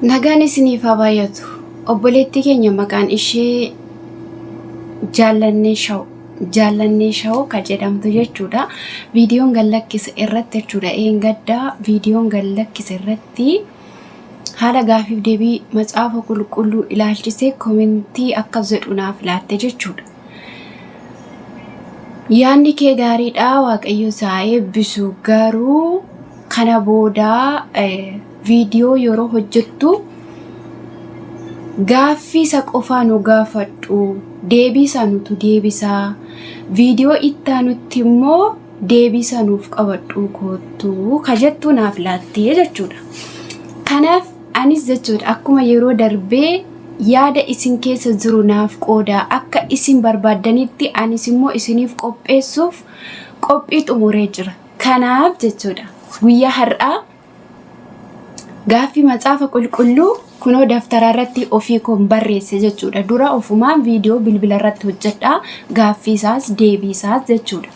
Nagaan isiniif haa baay'atu. Obboleettii keenya maqaan ishee Jaallannee Shawoo kan jedhamtu jechuudha. Viidiyoon gallakkise irratti jechuudha. Gaddaa viidiyoon gallakkise irratti haala gaafiif deebii macaafa qulqulluu ilaalchisee koomentii akkas jedhu naaf laatte jechuudha. Yaanni kee gaariidha, Waaqayyo isaa eebbisu. Garuu kana booda viidiyoo yeroo hojjettu Gaafii isa qofaa nu gafadhuu, Deebbii Nutuu Deebisaa, viidiyoo ittaanutti immoo deebii nuuf qabadhuu kootu ka jettu naaf laattee jechuudha. Kanaaf anis jechuudha akkuma yeroo darbee yaada isin keessa jiru naaf qoodaa akka isin barbaadanitti anis immoo isiniif qopheessuuf qophii xumuree jira. Kanaaf jechuudha guyyaa har'aa gaafii macaafa qulqulluu kunoo daftara irratti ofii koon barreesse jechuudha. Dura ofumaan viidiyoo bilbila irratti hojjedha. Gaafii isaas deebii isaas jechuudha.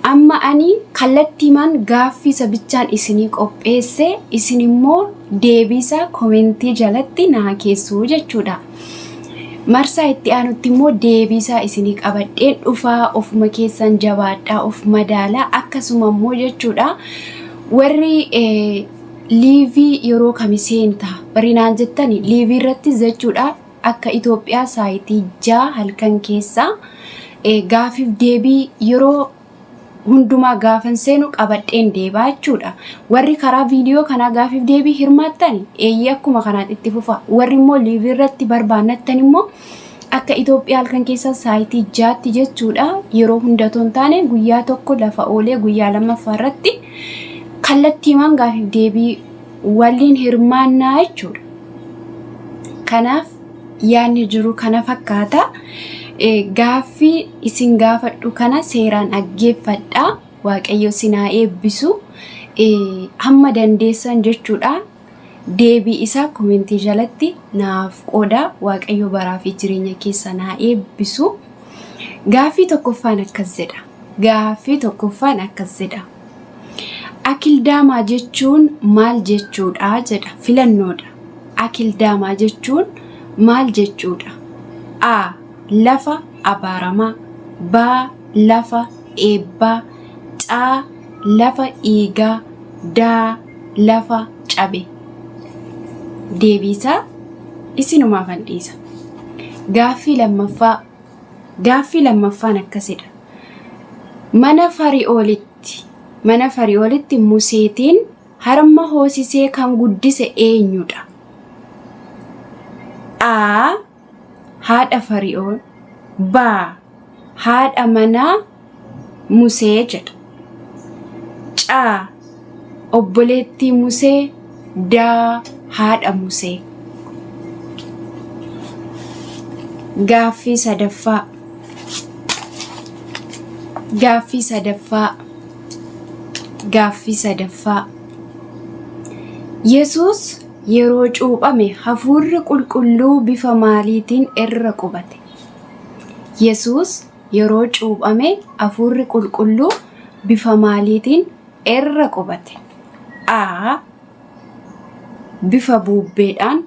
Amma ani kallattiimaan gaafii isa bichaan isinii qopheesse, isin immoo deebii isaa koomentii jalatti naa keessuu jechuudha. Marsaa itti aanutti immoo deebii isaa isinii qabadheen dhufaa, ofuma keessan jabaadhaa, of madaalaa akkasuma immoo jechuudha. Warri liivii yeroo kamiseenta barinaan jettani liivii irratti jechuudha akka Itoophiyaa saayitii 6 halkan keessa gaafiif deebii yeroo hundumaa gaafan seenu qabadheen deebaa jechuudha. Warri karaa viidiyoo kana gaafiif deebii hirmaattani eeyyee akkuma kanaan itti fufa. Warri immoo liivii irratti barbaannattan immoo akka Itoophiyaa halkan keessa saayitii 6tti jechuudha. Yeroo hundatoon taane guyyaa tokko lafa oolee guyyaa lammaffaa irratti kallattiimaan gaafiif deebii waliin hirmaannaa jechuudha. Kanaaf yaanni jiru kana fakkaata. Gaafii isin gaafadhu kana seeraan dhaggeeffadhaa. Waaqayyo sinaa eebbisu. Hamma dandeessan jechuudha. Deebii isaa koomentii jalatti naaf qoodaa. Waaqayyo baraa fi jireenya keessa naa eebbisu. Gaafii tokkoffaan akkas jedha. Akildaamaa jechuun maal jechuudha jedha. Filannoodha. Akildaamaa jechuun maal jechuudha? A. Lafa abaaramaa. B. Lafa eebbaa. C. Lafa dhiigaa. D. Lafa cabe. Deebiisaa isinumaaf dhiisa. Gaafii lammaffaan akkasidha. Mana Fari'oolitti Museetiin harma hoosisee kan guddise eenyudha? A. Haadha Fari'ool. B. Haadha manaa Musee jedha. C. Obboleettii Musee. D. Haadha Musee. Gaafii sadaffaa. Yesuus yeroo cuuphame hafuurri qulqulluu bifa maaliitiin irra qubate? Yesuus yeroo cuuphame hafuurri qulqulluu bifa maaliitiin irra qubate? A. Bifa buubbeedhaan.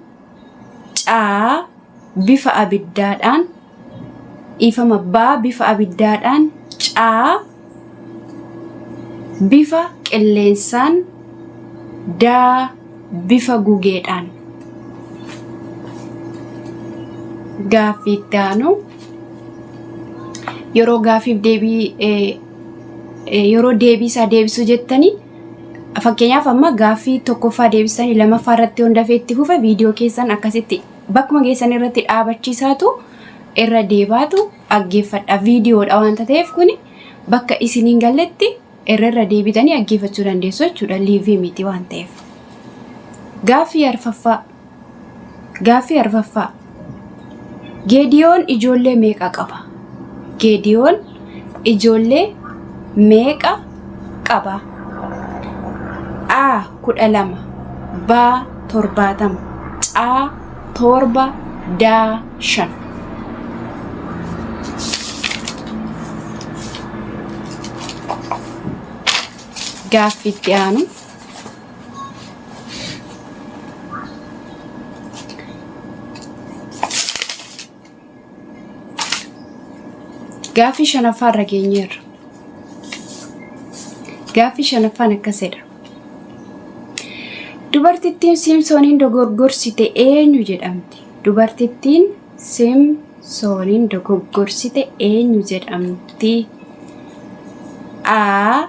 C. Bifa abiddaadhaan. B. Bifa abiddaadhaan. C. Bifa qilleensaan. D. Bifa gugeedhaan. Gaafii itti aanu yeroo gaafiif yeroo deebii isaa deebisuu jettanii fakkeenyaaf amma gaafii tokkoffaa deebisanii lamaffaa irratti hundafee itti fufa viidiyoo keessan akkasitti bakkuma geessan irratti dhaabachiisaatu irra deebaatu dhaggeeffadha. Viidiyoodha waanta ta'eef kuni bakka isiniin galletti irra deebitanii dhaggeeffachuu dandeessu jechuudha. Liivii miti waan ta'eef. Gaafii arfaffaa. Geediyoon ijoollee meeqa qaba? Geediyoon ijoollee meeqa qaba? A. 12. B. 70. C. 7. D. 5. Gaafii itti aanu Gaafii shanaffaa geenyeerra. Gaafii shanaffaan akkasidha. Dubartittiin Simpsoniin dogoggorsite eenyu jedhamti? Dubartittiin Simpsoniin dogoggorsite eenyu jedhamti? A.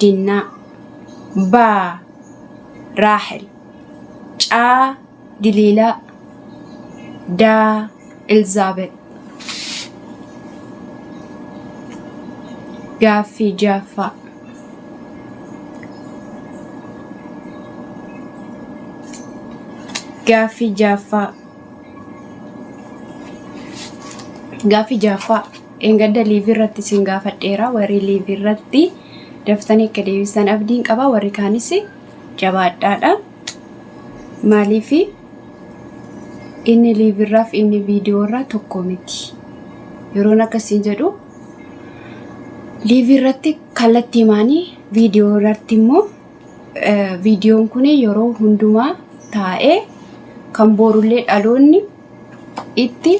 Dinna, B. Raaxel, C. Diliila, D. Elizabeth. Gaafii jaffaa. Gaafii jaffaa. Engadda liivirratti sin gaafadheera. Warri liivirratti daftanii akka deebisan abdiin qaba. Warri kaanis jabaadhaadha. Maaliif inni liivirraaf inni viidiyoorraa tokko miti. Yeroon akkasiin jedhu liivirratti kallattii himaanii viidiyoorratti immoo viidiyoon kun yeroo hundumaa taa'ee kan boorullee dhaloonni itti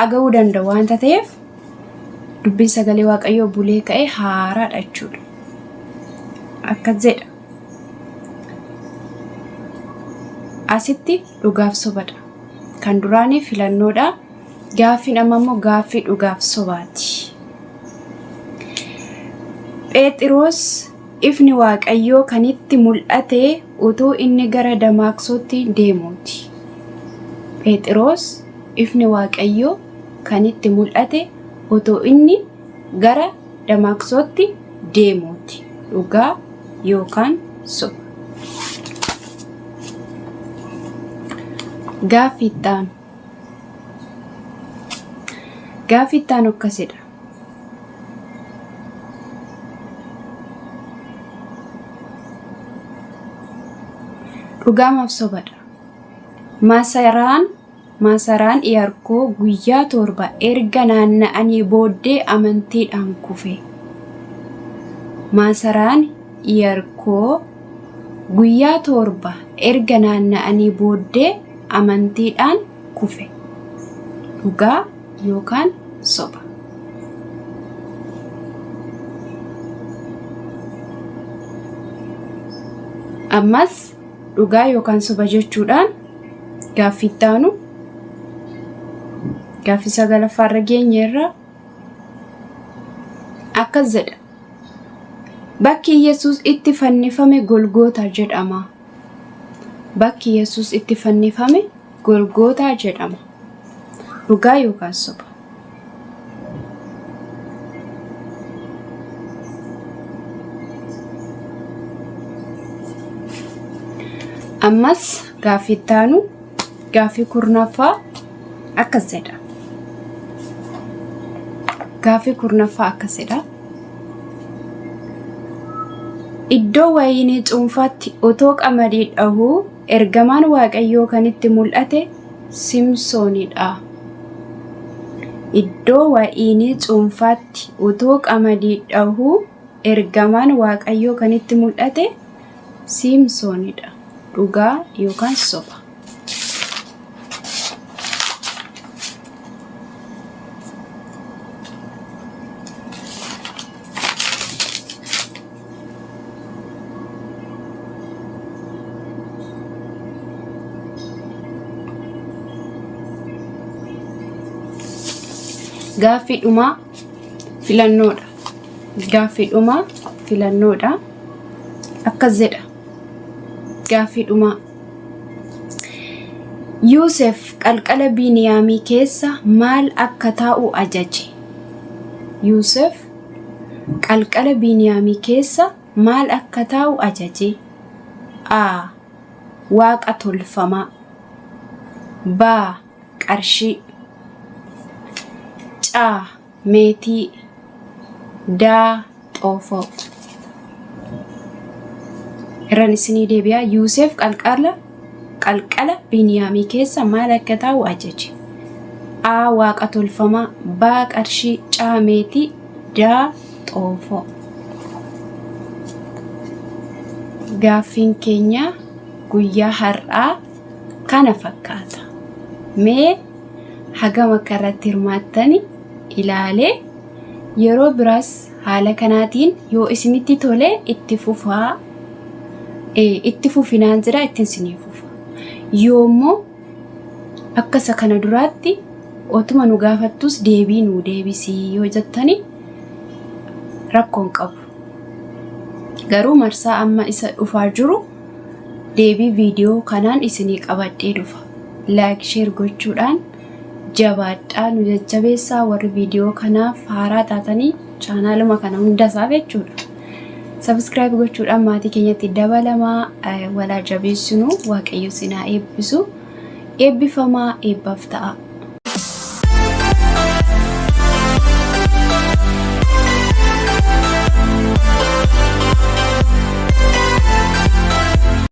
aga'uu danda'u waanta ta'eef dubbiin sagalee Waaqayyoo bulee ka'ee haaraadha jechuudha. Akkas jedha. Asitti dhugaaf sobadha. Kan duraanii filannoodha. Gaafiin amma immoo gaafii dhugaaf sobaati. Phexros ifni Waaqayyoo kan itti mul'ate utuu inni gara Damaaqsootti deemuuti. Phexros ifni Waaqayyoo kan itti mul'ate utuu inni gara Damaaqsootti deemuuti. Dhugaa yookaan soba. Gaafii ittaanu akkasidha. Dhugaamaaf sobadha. Maasaraan Iyarkoo guyyaa 7 erga naanna'anii booddee amantiidhaan kufe. Maasaraan Iyarkoo guyyaa 7 erga naanna'anii booddee amantiidhaan kufe. Dhugaa yookaan soba. Ammas dhugaa yookaan soba jechuudhaan gaafii ittaanu gaafii 9ffaarra geenyeerra akkas jedha. Bakki Yesuus itti fannifame Golgootaa jedhama. Bakki Yesuus itti fannifame Golgootaa jedhama. Dhugaa yookaan soba. Ammas gaafii ittaanu gaafii 10ffaa akkas jedha. Gaafii 10ffaa akkas jedha. Iddoo wayinii cuunfaatti otoo qamadii dhahuu ergamaan Waaqayyoo kan itti mul'ate Simpsonidha. Iddoo wayinii cuunfaatti otoo qamadii dhahuu ergamaan Waaqayyoo kan itti mul'ate Simpsonidha. Dhugaa yookaan soba. Gaafii dhumaa filannoodha. Gaafii dhumaa filannoodha. Akkas jedha. Gaafii dhumaa. Yoosef qalqala Biniyaamii keessa maal akka taa'u ajaje? Yoosef qalqala Biniyaamii keessa maal akka taa'u ajaje? A. Waaqa tolfamaa. B. Qarshii. C. Meetii. D. Xoofoo. Irraan isinii deebi'aa. Yoosef qalqala Biniyaamii keessa maal akka taa'u ajaje? A. Waaqa tolfamaa. B. Qarshii. C. Meetii. D. Xoofoo. Gaafiin keenya guyyaa har'aa kana fakkaata. Mee hagam akka irratti hirmaattani ilaalee yeroo biraas haala kanaatiin yoo isinitti tole itti fufaa itti fufinaan jira ittiin sinii fufa. Yoommoo akkasa kana duraatti otuma nu gaafattus deebii nuu deebisii yoo jettani rakkoon qabu. Garuu marsaa amma isa dhufaa jiru deebii viidiyoo kanaan isinii qabadhee dhufa. Like share gochuudhaan jabaadhaa nu jajjabeessaa warri viidiyoo kanaaf haaraa taatanii chaanaaluma kana hundasaaf jechuudha. Subscribe gochuudhaan maatii keenyatti dabalamaa walaa jabeessinu waaqayyo sinaa eebbisu eebbifamaa eebbaaf ta'a.